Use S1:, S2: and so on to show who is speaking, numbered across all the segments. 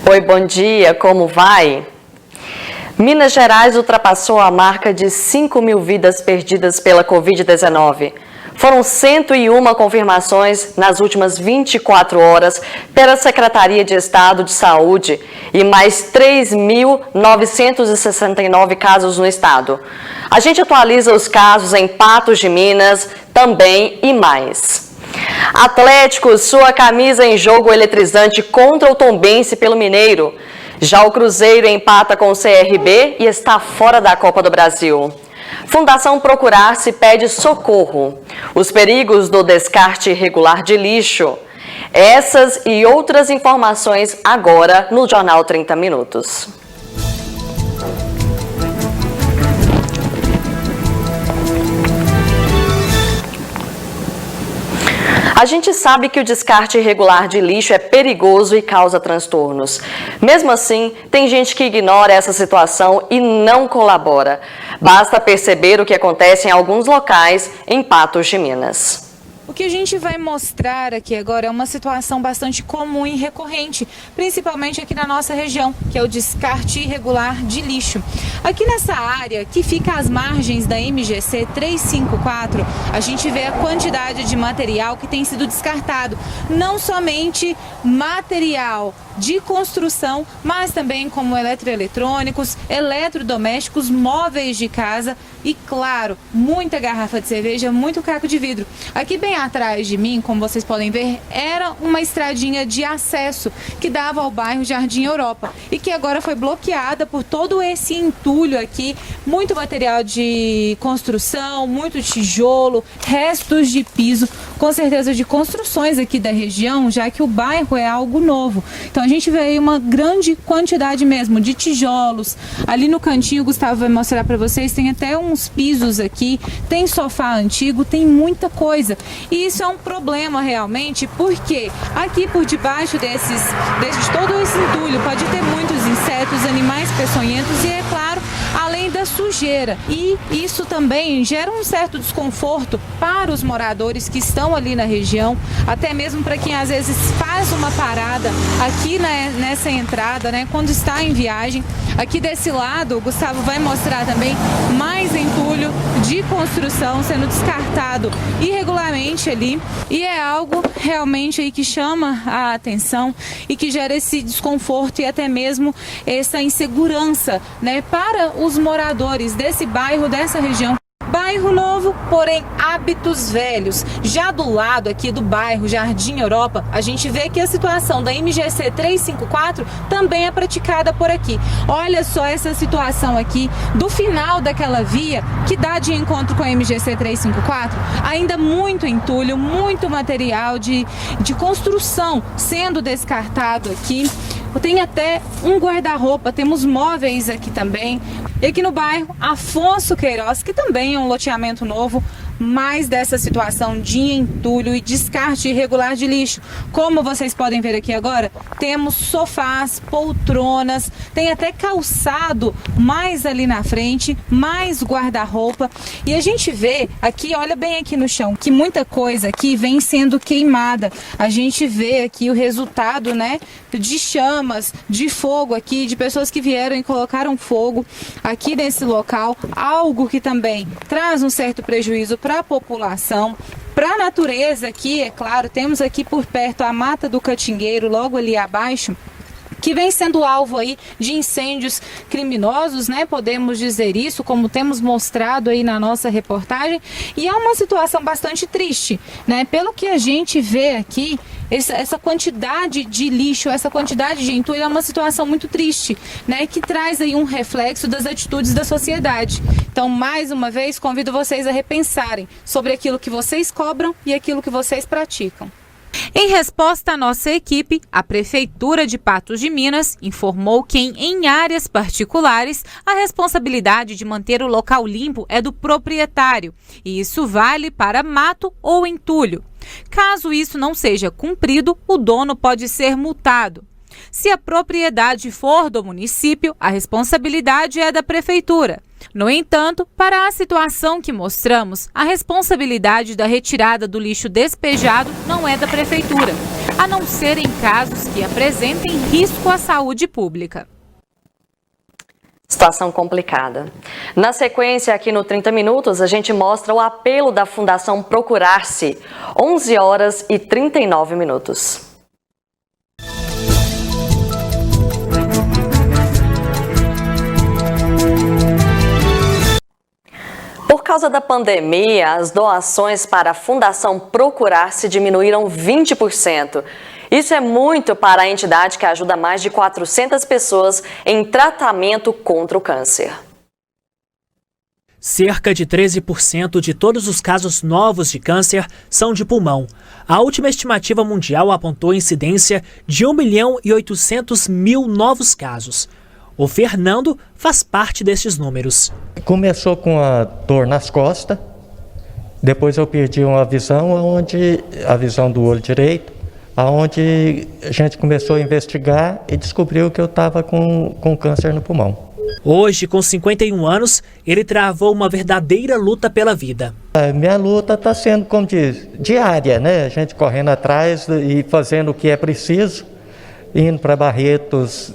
S1: Oi, bom dia, como vai? Minas Gerais ultrapassou a marca de 5.000 vidas perdidas pela Covid-19. Foram 101 confirmações nas últimas 24 horas pela Secretaria de Estado de Saúde e mais 3.969 casos no estado. A gente atualiza os casos em Patos de Minas também e mais. Atlético, sua camisa em jogo eletrizante contra o Tombense pelo Mineiro. Já o Cruzeiro empata com o CRB e está fora da Copa do Brasil. Fundação Procurar-se pede socorro. Os perigos do descarte irregular de lixo. Essas e outras informações agora no Jornal 30 Minutos. A gente sabe que o descarte irregular de lixo é perigoso e causa transtornos. Mesmo assim, tem gente que ignora essa situação e não colabora. Basta perceber o que acontece em alguns locais em Patos de Minas.
S2: O que a gente vai mostrar aqui agora é uma situação bastante comum e recorrente, principalmente aqui na nossa região, que é o descarte irregular de lixo. Aqui nessa área, que fica às margens da MGC 354, a gente vê a quantidade de material que tem sido descartado. Não somente material de construção, mas também como eletroeletrônicos, eletrodomésticos, móveis de casa e, claro, muita garrafa de cerveja, muito caco de vidro. Aqui bem atrás de mim, como vocês podem ver, era uma estradinha de acesso que dava ao bairro Jardim Europa e que agora foi bloqueada por todo esse entulho aqui, muito material de construção, muito tijolo, restos de piso, com certeza de construções aqui da região, já que o bairro é algo novo. Então a gente vê aí uma grande quantidade mesmo de tijolos. Ali no cantinho, o Gustavo vai mostrar para vocês, tem até uns pisos aqui, tem sofá antigo, tem muita coisa. E isso é um problema realmente, porque aqui por debaixo de todo esse entulho pode ter muitos insetos, animais peçonhentos e, é claro, além da sujeira. E isso também gera um certo desconforto para os moradores que estão ali na região, até mesmo para quem às vezes faz uma parada aqui nessa entrada, né, quando está em viagem. Aqui desse lado, o Gustavo vai mostrar também mais entulho de construção sendo descartado irregularmente ali, e é algo realmente aí que chama a atenção e que gera esse desconforto e até mesmo essa insegurança, né, para os moradores desse bairro, dessa região. Bairro novo, porém hábitos velhos. Já do lado aqui do bairro Jardim Europa, a gente vê que a situação da MGC 354 também é praticada por aqui. Olha só essa situação aqui do final daquela via que dá de encontro com a MGC 354. Ainda muito entulho, muito material de construção sendo descartado aqui. Tem até um guarda-roupa, temos móveis aqui também. E aqui no bairro Afonso Queiroz, que também é um loteamento novo, mais dessa situação de entulho e descarte irregular de lixo. Como vocês podem ver aqui agora, temos sofás, poltronas, tem até calçado mais ali na frente, mais guarda-roupa. E a gente vê aqui, olha bem aqui no chão, que muita coisa aqui vem sendo queimada. A gente vê aqui o resultado, né, de chamas, de fogo aqui, de pessoas que vieram e colocaram fogo aqui nesse local, algo que também traz um certo prejuízo para a população, para a natureza aqui, é claro. Temos aqui por perto a Mata do Catingueiro, logo ali abaixo, que vem sendo alvo aí de incêndios criminosos, né? Podemos dizer isso, como temos mostrado aí na nossa reportagem, e é uma situação bastante triste, né? Pelo que a gente vê aqui, essa quantidade de lixo, essa quantidade de entulho é uma situação muito triste, né? Que traz aí um reflexo das atitudes da sociedade. Então, mais uma vez, convido vocês a repensarem sobre aquilo que vocês cobram e aquilo que vocês praticam.
S3: Em resposta à nossa equipe, a Prefeitura de Patos de Minas informou que em áreas particulares a responsabilidade de manter o local limpo é do proprietário, e isso vale para mato ou entulho. Caso isso não seja cumprido, o dono pode ser multado. Se a propriedade for do município, a responsabilidade é da Prefeitura. No entanto, para a situação que mostramos, a responsabilidade da retirada do lixo despejado não é da Prefeitura. a não ser em casos que apresentem risco à saúde pública.
S1: Situação complicada. Na sequência, aqui no 30 Minutos, a gente mostra o apelo da Fundação Procurar-se, 11 horas e 39 minutos. Por causa da pandemia, as doações para a Fundação Procurar-se diminuíram 20%. Isso é muito para a entidade que ajuda mais de 400 pessoas em tratamento contra o câncer.
S4: Cerca de 13% de todos os casos novos de câncer são de pulmão. A última estimativa mundial apontou incidência de 1.800.000 novos casos. O Fernando faz parte desses números.
S5: Começou com a dor nas costas, depois eu perdi a visão do olho direito, aonde a gente começou a investigar e descobriu que eu estava com câncer no pulmão.
S4: Hoje, com 51 anos, ele travou uma verdadeira luta pela vida.
S5: A minha luta está sendo, como diz, diária, né? A gente correndo atrás e fazendo o que é preciso, indo para Barretos.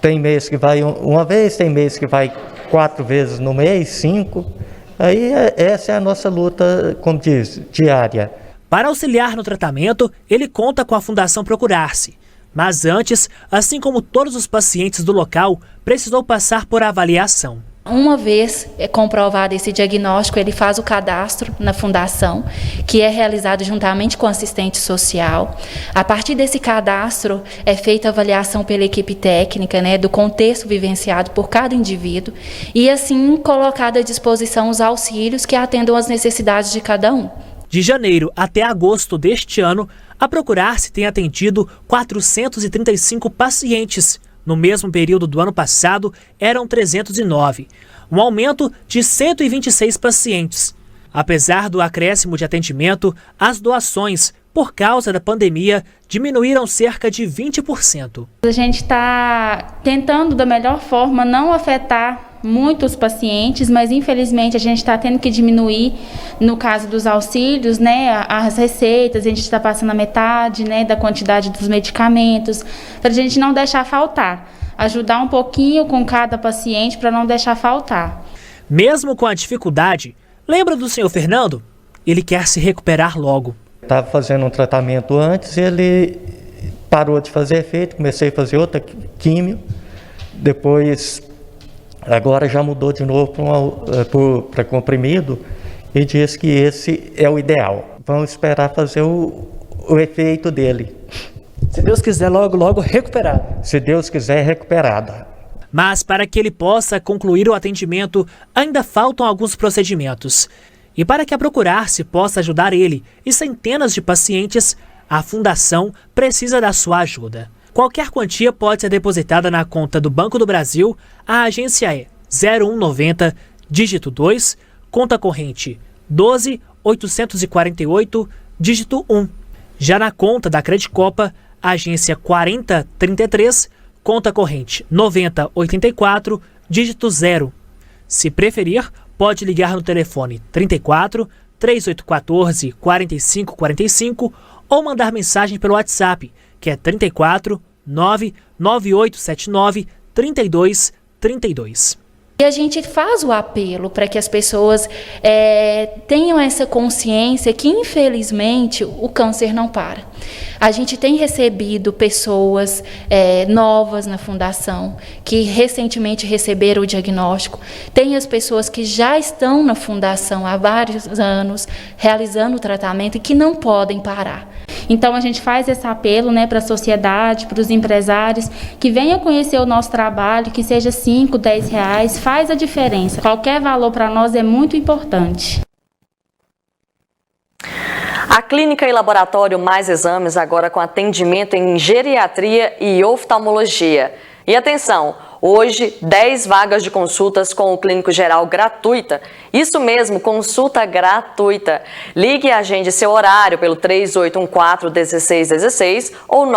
S5: Tem mês que vai uma vez, tem mês que vai 4 vezes no mês, 5. Aí essa é a nossa luta, como diz, diária.
S4: Para auxiliar no tratamento, ele conta com a Fundação Procurar-se. Mas antes, assim como todos os pacientes do local, precisou passar por avaliação.
S6: Uma vez comprovado esse diagnóstico, ele faz o cadastro na fundação, que é realizado juntamente com o assistente social. A partir desse cadastro é feita a avaliação pela equipe técnica, do contexto vivenciado por cada indivíduo e assim colocado à disposição os auxílios que atendam às necessidades de cada um.
S4: De janeiro até agosto deste ano, a Procurar-se tem atendido 435 pacientes. No mesmo período do ano passado, eram 309, um aumento de 126 pacientes. Apesar do acréscimo de atendimento, as doações, por causa da pandemia, diminuíram cerca de 20%.
S6: A gente está tentando, da melhor forma, não afetar muitos pacientes, mas infelizmente a gente está tendo que diminuir, no caso dos auxílios, as receitas, a gente está passando a metade, da quantidade dos medicamentos, para a gente não deixar faltar, ajudar um pouquinho com cada paciente para não deixar faltar.
S4: Mesmo com a dificuldade, lembra do senhor Fernando? Ele quer se recuperar logo.
S5: Estava fazendo um tratamento antes, ele parou de fazer efeito, comecei a fazer outra químio, depois agora já mudou de novo para comprimido e diz que esse é o ideal. Vamos esperar fazer o efeito dele.
S4: Se Deus quiser, logo recuperado.
S5: Se Deus quiser, recuperada.
S4: Mas para que ele possa concluir o atendimento, ainda faltam alguns procedimentos. E para que a Procurar-se possa ajudar ele e centenas de pacientes, a Fundação precisa da sua ajuda. Qualquer quantia pode ser depositada na conta do Banco do Brasil. A agência é 0190, dígito 2, conta corrente 12.848, dígito 1. Já na conta da Credicopa, agência 4033, conta corrente 9084, dígito 0. Se preferir, pode ligar no telefone 34 3814 4545 ou mandar mensagem pelo WhatsApp, que é 34 99879 3232.
S6: E a gente faz o apelo para que as pessoas tenham essa consciência que, infelizmente, o câncer não para. A gente tem recebido pessoas novas na Fundação, que recentemente receberam o diagnóstico. Tem as pessoas que já estão na Fundação há vários anos, realizando o tratamento e que não podem parar. Então, a gente faz esse apelo para a sociedade, para os empresários, que venham conhecer o nosso trabalho, que seja 5, 10 reais, faz a diferença. Qualquer valor para nós é muito importante.
S1: A clínica e laboratório Mais Exames agora com atendimento em geriatria e oftalmologia. E atenção, hoje 10 vagas de consultas com o clínico geral gratuita. Isso mesmo, consulta gratuita. Ligue e agende seu horário pelo 3814-1616 ou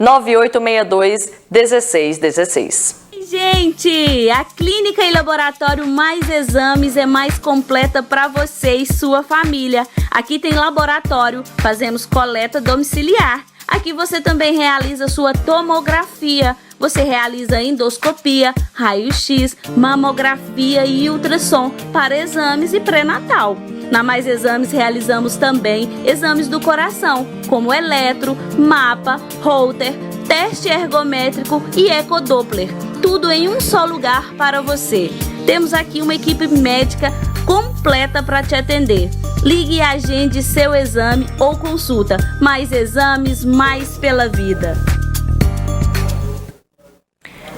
S1: 99862-1616.
S7: gente! A clínica e laboratório Mais Exames é mais completa para você e sua família. Aqui tem laboratório, fazemos coleta domiciliar. Aqui você também realiza sua tomografia. Você realiza endoscopia, raio-x, mamografia e ultrassom para exames e pré-natal. Na Mais Exames realizamos também exames do coração, como eletro, mapa, Holter, teste ergométrico e ecodoppler. Tudo em um só lugar para você. Temos aqui uma equipe médica completa para te atender. Ligue e agende seu exame ou consulta. Mais Exames, mais pela vida.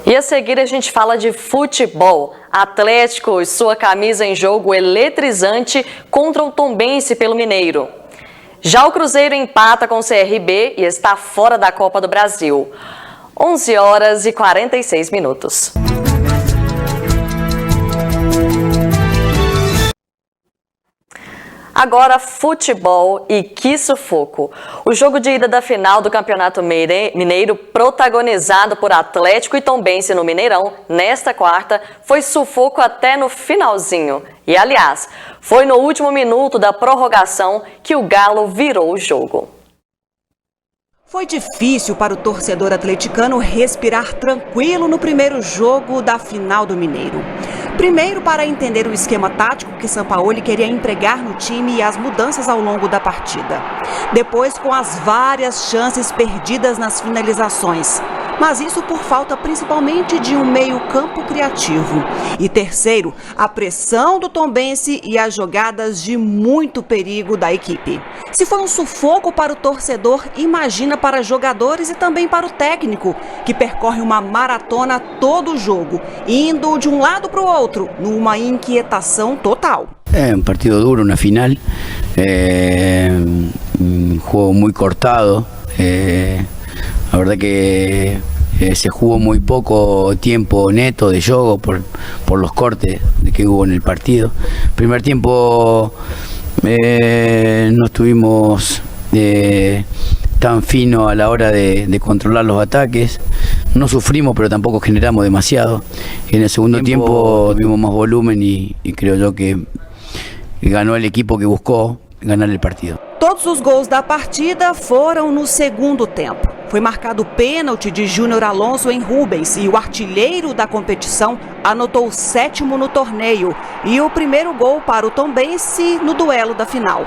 S1: E a seguir a gente fala de futebol. Atlético e sua camisa em jogo eletrizante contra o Tombense pelo Mineiro. Já o Cruzeiro empata com o CRB e está fora da Copa do Brasil. 11 horas e 46 minutos. Agora futebol e que sufoco. O jogo de ida da final do Campeonato Mineiro, protagonizado por Atlético e Tombense no Mineirão, nesta quarta, foi sufoco até no finalzinho. E aliás, foi no último minuto da prorrogação que o Galo virou o jogo.
S8: Foi difícil para o torcedor atleticano respirar tranquilo no primeiro jogo da final do Mineiro. Primeiro, para entender o esquema tático que Sampaoli queria empregar no time e as mudanças ao longo da partida. Depois, com as várias chances perdidas nas finalizações. Mas isso por falta principalmente de um meio-campo criativo. E terceiro, a pressão do Tombense e as jogadas de muito perigo da equipe. Se foi um sufoco para o torcedor, imagina para jogadores e também para o técnico, que percorre uma maratona todo o jogo, indo de um lado para o outro, numa inquietação total.
S9: É um partido duro, una final, un juego muy cortado, la verdad que se jugó muy poco tiempo neto de juego por los cortes que hubo en el partido. Primer tiempo no estuvimos tan fino a la hora de controlar los ataques, no sufrimos pero tampoco generamos demasiado. En el segundo tiempo tuvimos más volumen y creo yo que ganó el equipo que buscó ganar el partido.
S8: Todos os gols da partida foram no segundo tempo. Foi marcado pênalti de Júnior Alonso em Rubens e o artilheiro da competição anotou o 7º no torneio e o primeiro gol para o Tombense no duelo da final.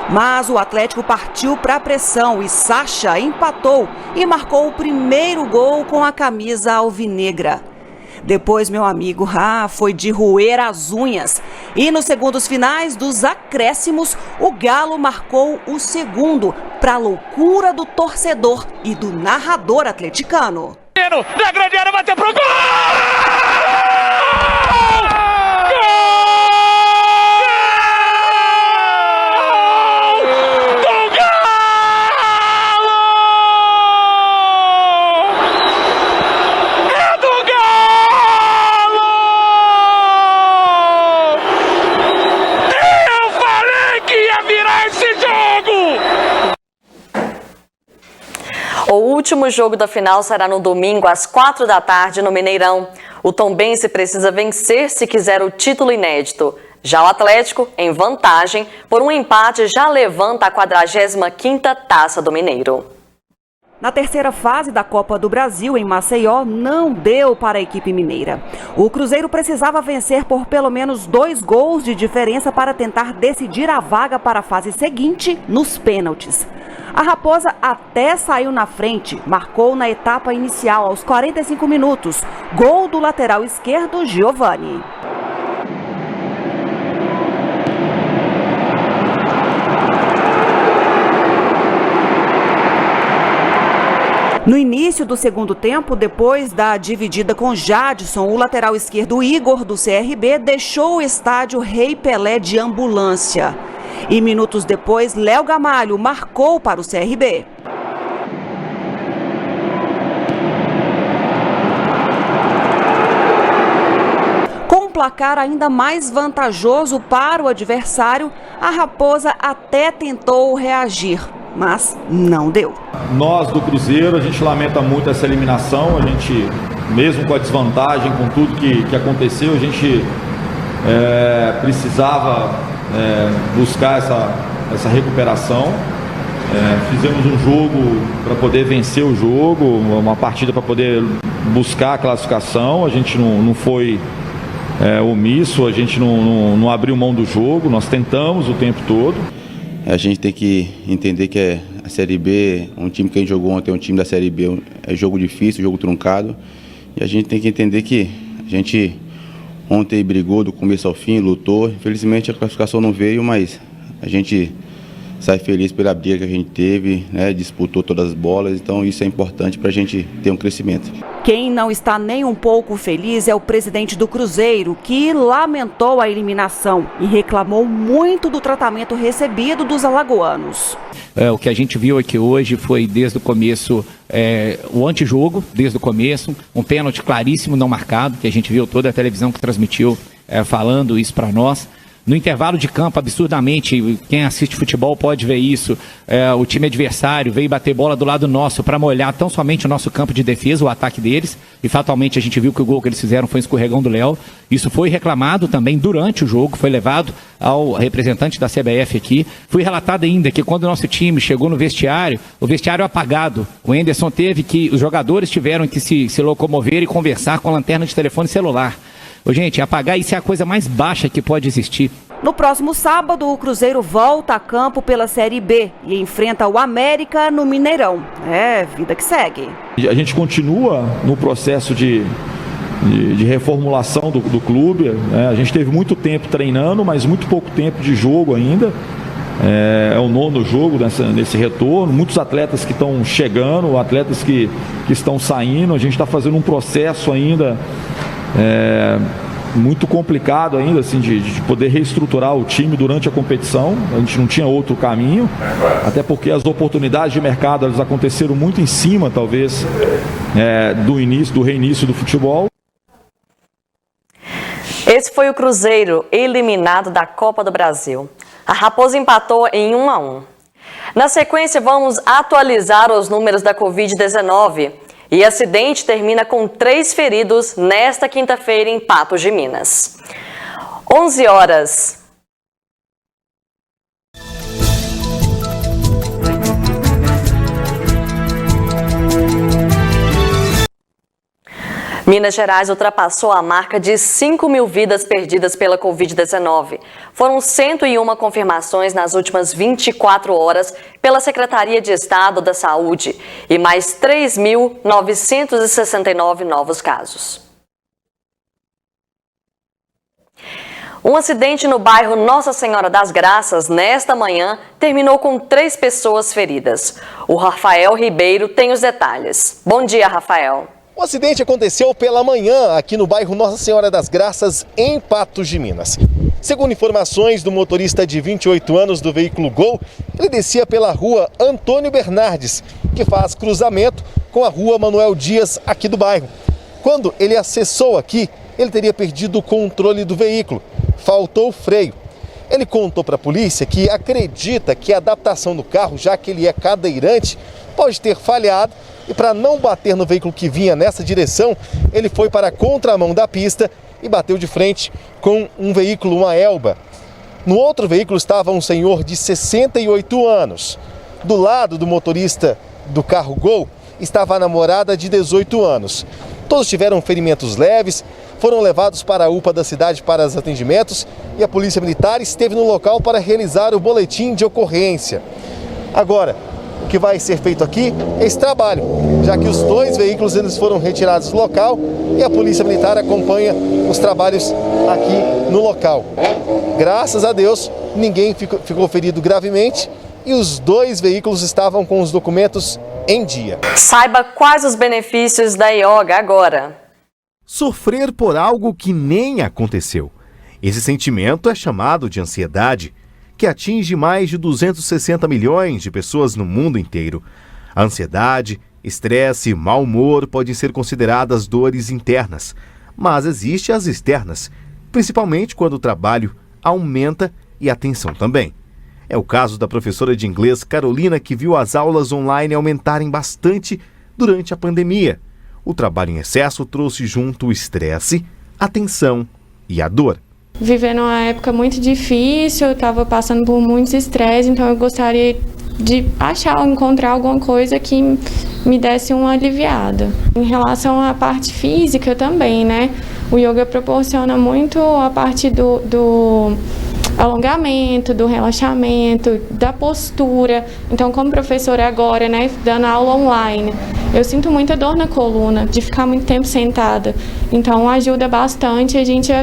S8: Mas o Atlético partiu para a pressão e Sacha empatou e marcou o primeiro gol com a camisa alvinegra. Depois, meu amigo, foi de roer as unhas. E nos segundos finais dos acréscimos, o Galo marcou o segundo, para a loucura do torcedor e do narrador atleticano.
S10: Na grande área, bateu pro gol!
S1: O último jogo da final será no domingo às 4 da tarde no Mineirão. O Tombense precisa vencer se quiser o título inédito. Já o Atlético, em vantagem, por um empate já levanta a 45ª Taça do Mineiro.
S8: Na terceira fase da Copa do Brasil, em Maceió, não deu para a equipe mineira. O Cruzeiro precisava vencer por pelo menos 2 gols de diferença para tentar decidir a vaga para a fase seguinte nos pênaltis. A Raposa até saiu na frente, marcou na etapa inicial aos 45 minutos, gol do lateral esquerdo Giovani. No início do segundo tempo, depois da dividida com Jadson, o lateral esquerdo Igor do CRB deixou o estádio Rei Pelé de ambulância. E minutos depois, Léo Gamalho marcou para o CRB. Com um placar ainda mais vantajoso para o adversário, a Raposa até tentou reagir, mas não deu.
S11: Nós do Cruzeiro, a gente lamenta muito essa eliminação, a gente mesmo com a desvantagem, com tudo que aconteceu, a gente precisava buscar essa recuperação. Fizemos um jogo para poder vencer o jogo, uma partida para poder buscar a classificação. A gente não foi omisso, a gente não abriu mão do jogo, nós tentamos o tempo todo.
S12: A gente tem que entender que a Série B, um time que a gente jogou ontem, um time da Série B, é jogo difícil, jogo truncado. E a gente tem que entender que a gente ontem brigou do começo ao fim, lutou. Infelizmente a classificação não veio, mas a gente sai feliz pela briga que a gente teve, né? Disputou todas as bolas, então isso é importante para a gente ter um crescimento.
S8: Quem não está nem um pouco feliz é o presidente do Cruzeiro, que lamentou a eliminação e reclamou muito do tratamento recebido dos alagoanos.
S13: O que a gente viu aqui hoje foi desde o começo o antijogo, desde o começo, um pênalti claríssimo não marcado, que a gente viu toda a televisão que transmitiu falando isso para nós. No intervalo de campo, absurdamente, quem assiste futebol pode ver isso, o time adversário veio bater bola do lado nosso para molhar tão somente o nosso campo de defesa, o ataque deles, e fatalmente a gente viu que o gol que eles fizeram foi um escorregão do Léo. Isso foi reclamado também durante o jogo, foi levado ao representante da CBF aqui. Foi relatado ainda que quando o nosso time chegou no vestiário, o vestiário apagado, o Henderson os jogadores tiveram que se locomover e conversar com a lanterna de telefone celular. Gente, apagar isso é a coisa mais baixa que pode existir.
S8: No próximo sábado, o Cruzeiro volta a campo pela Série B e enfrenta o América no Mineirão. Vida que segue.
S11: A gente continua no processo de reformulação do clube. A gente teve muito tempo treinando, mas muito pouco tempo de jogo ainda. É o 9º jogo nesse retorno. Muitos atletas que estão chegando, atletas que estão saindo. A gente está fazendo um processo ainda muito complicado ainda, assim, de poder reestruturar o time durante a competição. A gente não tinha outro caminho, até porque as oportunidades de mercado elas aconteceram muito em cima, talvez, do reinício do futebol.
S1: Esse foi o Cruzeiro, eliminado da Copa do Brasil. A Raposa empatou em 1-1. Na sequência, vamos atualizar os números da Covid-19. E acidente termina com 3 feridos nesta quinta-feira em Patos de Minas. 11 horas. Minas Gerais ultrapassou a marca de 5.000 vidas perdidas pela Covid-19. Foram 101 confirmações nas últimas 24 horas pela Secretaria de Estado da Saúde e mais 3.969 novos casos. Um acidente no bairro Nossa Senhora das Graças, nesta manhã, terminou com 3 pessoas feridas. O Rafael Ribeiro tem os detalhes. Bom dia, Rafael.
S14: O acidente aconteceu pela manhã aqui no bairro Nossa Senhora das Graças, em Patos de Minas. Segundo informações do motorista de 28 anos do veículo Gol, ele descia pela rua Antônio Bernardes, que faz cruzamento com a rua Manuel Dias aqui do bairro. Quando ele acessou aqui, ele teria perdido o controle do veículo, faltou o freio. Ele contou para a polícia que acredita que a adaptação do carro, já que ele é cadeirante, pode ter falhado. E para não bater no veículo que vinha nessa direção, ele foi para a contramão da pista e bateu de frente com um veículo, uma Elba. No outro veículo estava um senhor de 68 anos. Do lado do motorista do carro Gol estava a namorada de 18 anos. Todos tiveram ferimentos leves, foram levados para a UPA da cidade para os atendimentos e a Polícia Militar esteve no local para realizar o boletim de ocorrência. Agora, o que vai ser feito aqui é esse trabalho, já que os 2 veículos eles foram retirados do local e a Polícia Militar acompanha os trabalhos aqui no local. Graças a Deus, ninguém ficou ferido gravemente e os 2 veículos estavam com os documentos em dia.
S1: Saiba quais os benefícios da ioga agora.
S15: Sofrer por algo que nem aconteceu. Esse sentimento é chamado de ansiedade, que atinge mais de 260 milhões de pessoas no mundo inteiro. A ansiedade, estresse e mau humor podem ser consideradas dores internas, mas existem as externas, principalmente quando o trabalho aumenta e a tensão também. É o caso da professora de inglês Carolina, que viu as aulas online aumentarem bastante durante a pandemia. O trabalho em excesso trouxe junto o estresse, a tensão e a dor.
S16: Vivendo uma época muito difícil, eu estava passando por muitos estresse, então eu gostaria de encontrar alguma coisa que me desse uma aliviada. Em relação à parte física também, né? O yoga proporciona muito a parte do alongamento, do relaxamento, da postura. Então, como professora agora, né, dando aula online, eu sinto muita dor na coluna, de ficar muito tempo sentada. Então, ajuda bastante a gente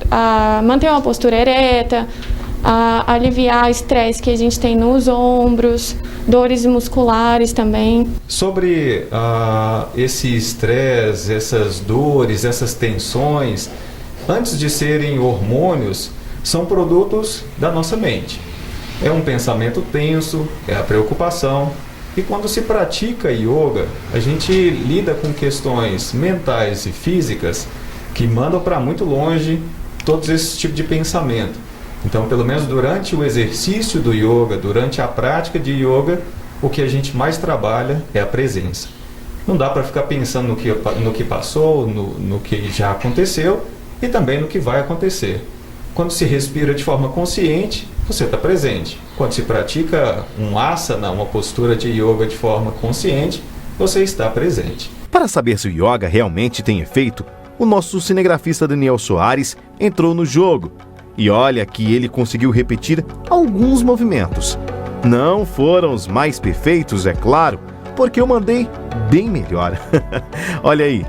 S16: a manter uma postura ereta, a aliviar o estresse que a gente tem nos ombros, dores musculares também.
S17: Sobre esse estresse, essas dores, essas tensões, antes de serem hormônios, são produtos da nossa mente. É um pensamento tenso, é a preocupação. E quando se pratica yoga, a gente lida com questões mentais e físicas que mandam para muito longe todos esses tipos de pensamento. Então, pelo menos durante o exercício do yoga, durante a prática de yoga, o que a gente mais trabalha é a presença. Não dá para ficar pensando no que passou, no que já aconteceu e também no que vai acontecer. Quando se respira de forma consciente, você está presente. Quando se pratica um asana, uma postura de yoga de forma consciente, você está presente.
S15: Para saber se o yoga realmente tem efeito, o nosso cinegrafista Daniel Soares entrou no jogo. E olha que ele conseguiu repetir alguns movimentos. Não foram os mais perfeitos, é claro, porque eu mandei bem melhor. Olha aí.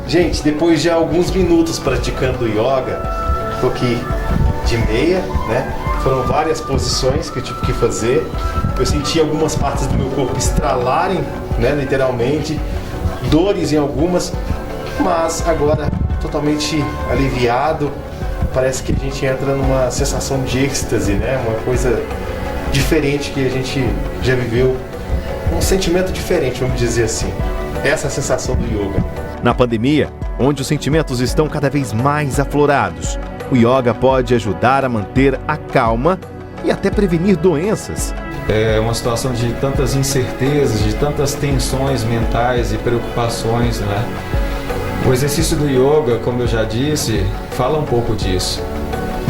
S14: Gente, depois de alguns minutos praticando yoga, tô aqui de meia, né? Foram várias posições que eu tive que fazer. Eu senti algumas partes do meu corpo estralarem, né? Literalmente, dores em algumas, mas agora totalmente aliviado. Parece que a gente entra numa sensação de êxtase, né? Uma coisa diferente que a gente já viveu, um sentimento diferente, vamos dizer assim. Essa é a sensação do yoga.
S15: Na pandemia, onde os sentimentos estão cada vez mais aflorados, o yoga pode ajudar a manter a calma e até prevenir doenças.
S17: É uma situação de tantas incertezas, de tantas tensões mentais e preocupações, né? O exercício do yoga, como eu já disse, fala um pouco disso.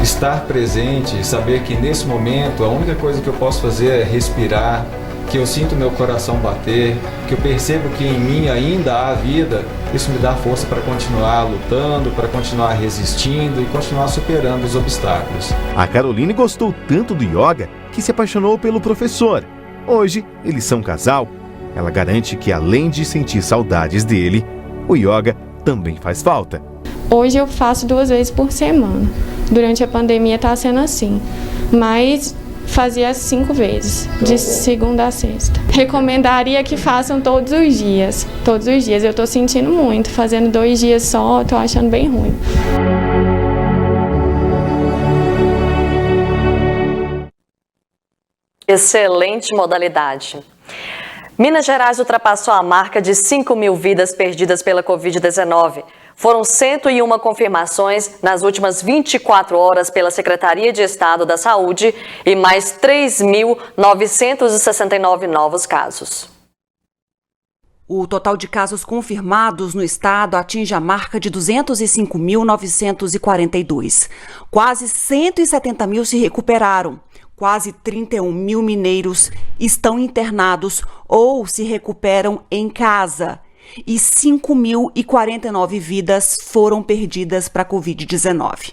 S17: Estar presente, saber que nesse momento a única coisa que eu posso fazer é respirar, que eu sinto meu coração bater, que eu percebo que em mim ainda há vida, isso me dá força para continuar lutando, para continuar resistindo e continuar superando os obstáculos.
S15: A Caroline gostou tanto do yoga que se apaixonou pelo professor. Hoje, eles são casal. Ela garante que além de sentir saudades dele, o yoga também faz falta.
S16: Hoje eu faço 2 vezes por semana. Durante a pandemia está sendo assim, mas fazia 5 vezes, de segunda a sexta. Recomendaria que façam todos os dias. Todos os dias. Eu estou sentindo muito. Fazendo 2 dias só, estou achando bem ruim.
S1: Excelente modalidade. Minas Gerais ultrapassou a marca de 5.000 vidas perdidas pela Covid-19. Foram 101 confirmações nas últimas 24 horas pela Secretaria de Estado da Saúde e mais 3.969 novos casos.
S8: O total de casos confirmados no estado atinge a marca de 205.942. Quase 170 mil se recuperaram. Quase 31 mil mineiros estão internados ou se recuperam em casa. E 5.049 vidas foram perdidas para a Covid-19.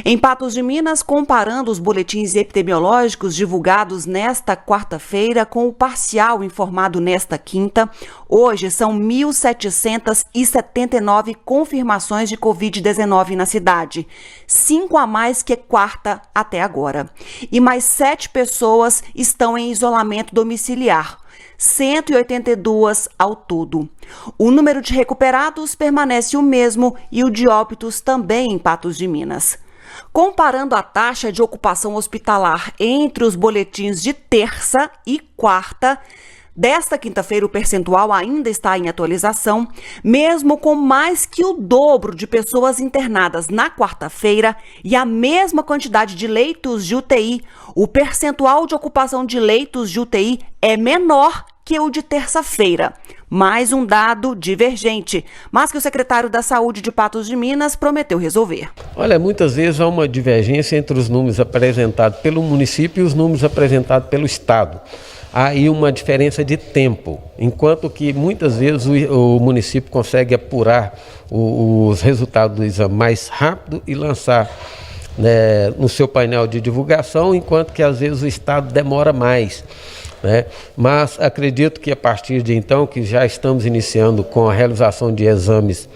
S8: Em Patos de Minas, comparando os boletins epidemiológicos divulgados nesta quarta-feira com o parcial informado nesta quinta, hoje são 1.779 confirmações de Covid-19 na cidade, 5 a mais que quarta até agora. E mais 7 pessoas estão em isolamento domiciliar. 182 ao todo. O número de recuperados permanece o mesmo e o de óbitos também em Patos de Minas. Comparando a taxa de ocupação hospitalar entre os boletins de terça e quarta, Desta quinta-feira, o percentual ainda está em atualização, mesmo com mais que o dobro de pessoas internadas na quarta-feira e a mesma quantidade de leitos de UTI. O percentual de ocupação de leitos de UTI é menor que o de terça-feira. Mais um dado divergente, mas que o secretário da Saúde de Patos de Minas prometeu resolver.
S18: Olha, muitas vezes há uma divergência entre os números apresentados pelo município e os números apresentados pelo Estado. Há aí uma diferença de tempo, enquanto que muitas vezes o município consegue apurar os resultados do exame mais rápido e lançar no seu painel de divulgação, enquanto que às vezes o Estado demora mais. Mas acredito que a partir de então, que já estamos iniciando com a realização de exames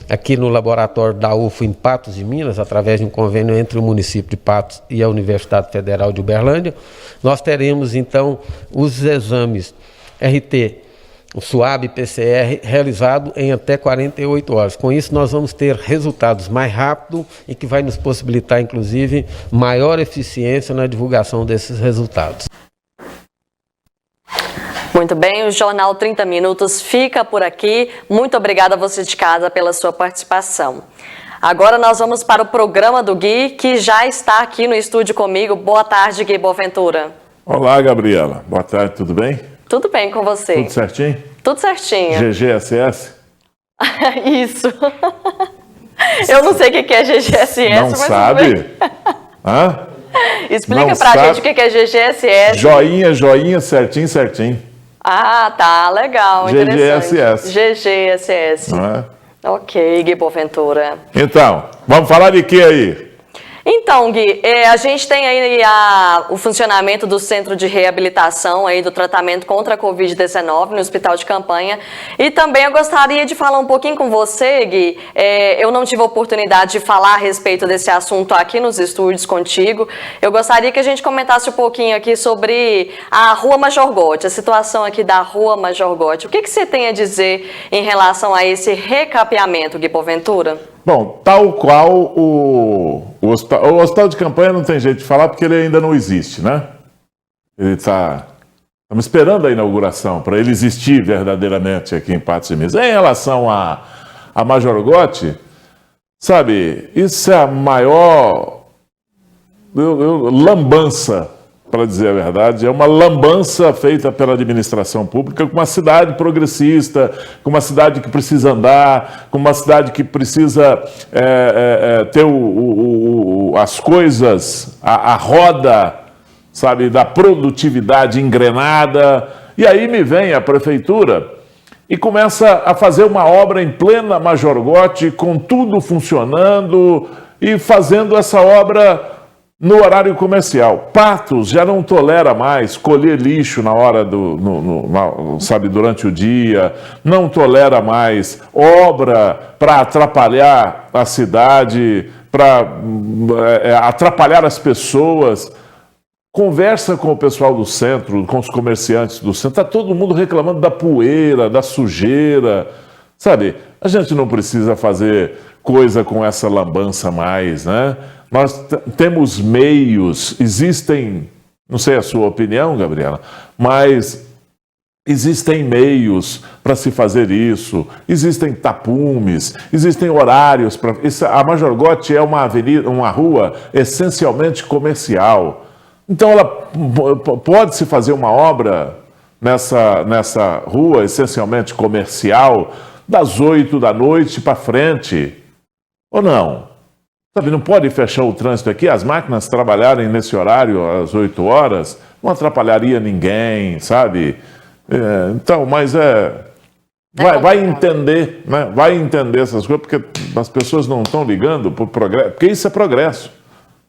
S18: aqui no laboratório da UFO em Patos de Minas, através de um convênio entre o município de Patos e a Universidade Federal de Uberlândia, nós teremos então os exames RT, o SUAB e PCR realizado em até 48 horas. Com isso nós vamos ter resultados mais rápidos e que vai nos possibilitar inclusive maior eficiência na divulgação desses resultados.
S1: Muito bem, o Jornal 30 Minutos fica por aqui. Muito obrigada a você de casa pela sua participação. Agora nós vamos para o programa do Gui, que já está aqui no estúdio comigo. Boa tarde, Gui Boaventura.
S19: Olá, Gabriela. Boa tarde, tudo bem?
S1: Tudo bem com você?
S19: Tudo certinho?
S1: Tudo certinho.
S19: GGSS?
S1: Isso. Eu não sei o que é GGSS,
S19: não
S1: mas
S19: sabe? Hã?
S1: Explica
S19: não
S1: pra
S19: sabe?
S1: gente o que é GGSS.
S19: Joinha, joinha, certinho, certinho.
S1: Ah, tá, legal, interessante.
S19: GGSS.
S1: GGSS.
S19: Não é?
S1: Ok, Gui Boaventura.
S19: Então, vamos falar de que aí?
S1: Então, Gui, a gente tem aí o funcionamento do Centro de Reabilitação aí do tratamento contra a Covid-19 no Hospital de Campanha. E também eu gostaria de falar um pouquinho com você, Gui. Eu não tive a oportunidade de falar a respeito desse assunto aqui nos estúdios contigo. Eu gostaria que a gente comentasse um pouquinho aqui sobre a Rua Major Gotti, a situação aqui da Rua Major Gotti. O que você tem a dizer em relação a esse recapeamento, Gui Boaventura?
S19: Bom, tal qual o hospital de campanha não tem jeito de falar porque ele ainda não existe, né? Estamos esperando a inauguração para ele existir verdadeiramente aqui em Patos de Minas. Em relação a Major Gotti, sabe, isso é a maior lambança, para dizer a verdade, é uma lambança feita pela administração pública com uma cidade progressista, com uma cidade que precisa andar, com uma cidade que precisa ter as coisas, a roda, sabe, da produtividade engrenada. E aí me vem a prefeitura e começa a fazer uma obra em plena Major Gotti, com tudo funcionando e fazendo essa obra no horário comercial. Patos já não tolera mais colher lixo na hora sabe, durante o dia, não tolera mais obra para atrapalhar a cidade, para atrapalhar as pessoas. Conversa com o pessoal do centro, com os comerciantes do centro, está todo mundo reclamando da poeira, da sujeira, sabe? A gente não precisa fazer coisa com essa lambança mais, né? Nós temos meios, existem, não sei a sua opinião, Gabriela, mas existem meios para se fazer isso, existem tapumes, existem horários para. A Major Gotti é uma avenida, uma rua essencialmente comercial. Então ela pode-se fazer uma obra nessa rua essencialmente comercial das 8 da noite para frente, ou não? Sabe, não pode fechar o trânsito aqui, as máquinas trabalharem nesse horário às 8 horas, não atrapalharia ninguém, sabe? Então, mas vai entender, né? Vai entender essas coisas, porque as pessoas não estão ligando para o progresso, porque isso é progresso.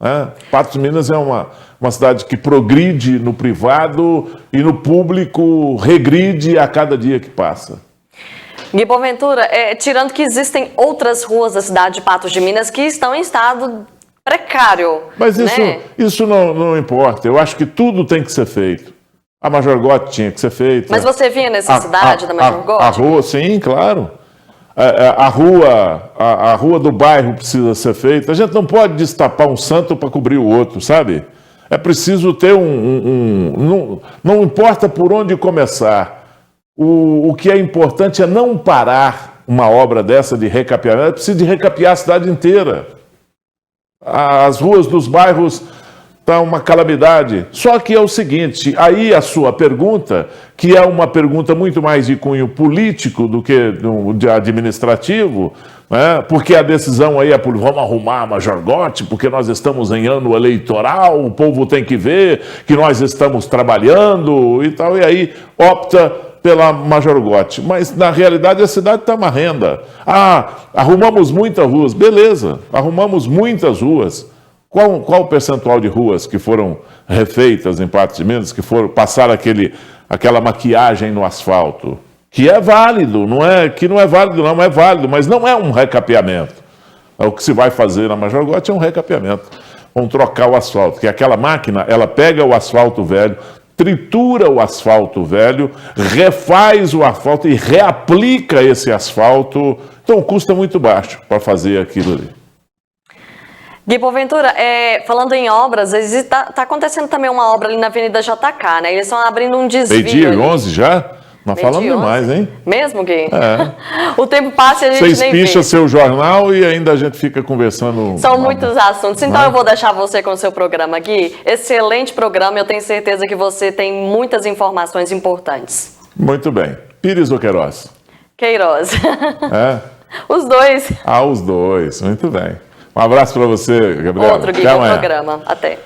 S19: Né? Patos de Minas é uma cidade que progride no privado e no público regride a cada dia que passa.
S1: Gui Boaventura, tirando que existem outras ruas da cidade de Patos de Minas que estão em estado precário.
S19: Mas
S1: né?
S19: isso não importa. Eu acho que tudo tem que ser feito. A Major Gotti tinha que ser feita.
S1: Mas você via necessidade da Major Gotti?
S19: A rua, sim, claro. A rua do bairro precisa ser feita. A gente não pode destapar um santo para cobrir o outro, sabe? É preciso ter não importa por onde começar. O que é importante é não parar uma obra dessa de recapeamento, é preciso de recapear a cidade inteira. As ruas dos bairros estão uma calamidade. Só que é o seguinte, aí a sua pergunta, que é uma pergunta muito mais de cunho político do que de administrativo, né? Porque a decisão aí é por vamos arrumar a Major Gotti, porque nós estamos em ano eleitoral, o povo tem que ver que nós estamos trabalhando e tal, e aí opta pela Major Gotti. Mas, na realidade, a cidade está marrenda. Arrumamos muitas ruas. Beleza, arrumamos muitas ruas. Qual o percentual de ruas que foram refeitas em Patos de Minas, que passaram aquela maquiagem no asfalto? Que é válido, não é válido, mas não é um recapeamento. O que se vai fazer na Major Gotti é um recapeamento. Vão trocar o asfalto, que aquela máquina, ela pega o asfalto velho, tritura o asfalto velho, refaz o asfalto e reaplica esse asfalto. Então o custo é muito baixo para fazer aquilo ali.
S1: Gui Porventura, falando em obras, está acontecendo também uma obra ali na Avenida JK, né? Eles estão abrindo um desvio.
S19: Meio-dia e 11 já? Nós falamos demais, hein?
S1: Mesmo, Gui?
S19: É.
S1: O tempo passa e a gente
S19: Vocês
S1: nem vê.
S19: picham seu jornal e ainda a gente fica conversando.
S1: São muitos assuntos. Então eu vou deixar você com o seu programa, Gui. Excelente programa, eu tenho certeza que você tem muitas informações importantes.
S19: Muito bem. Pires ou Queiroz?
S1: Queiroz.
S19: É?
S1: Os dois.
S19: Os dois. Muito bem. Um abraço para você, Gabriela.
S1: Outro, Gui, bom programa. Até.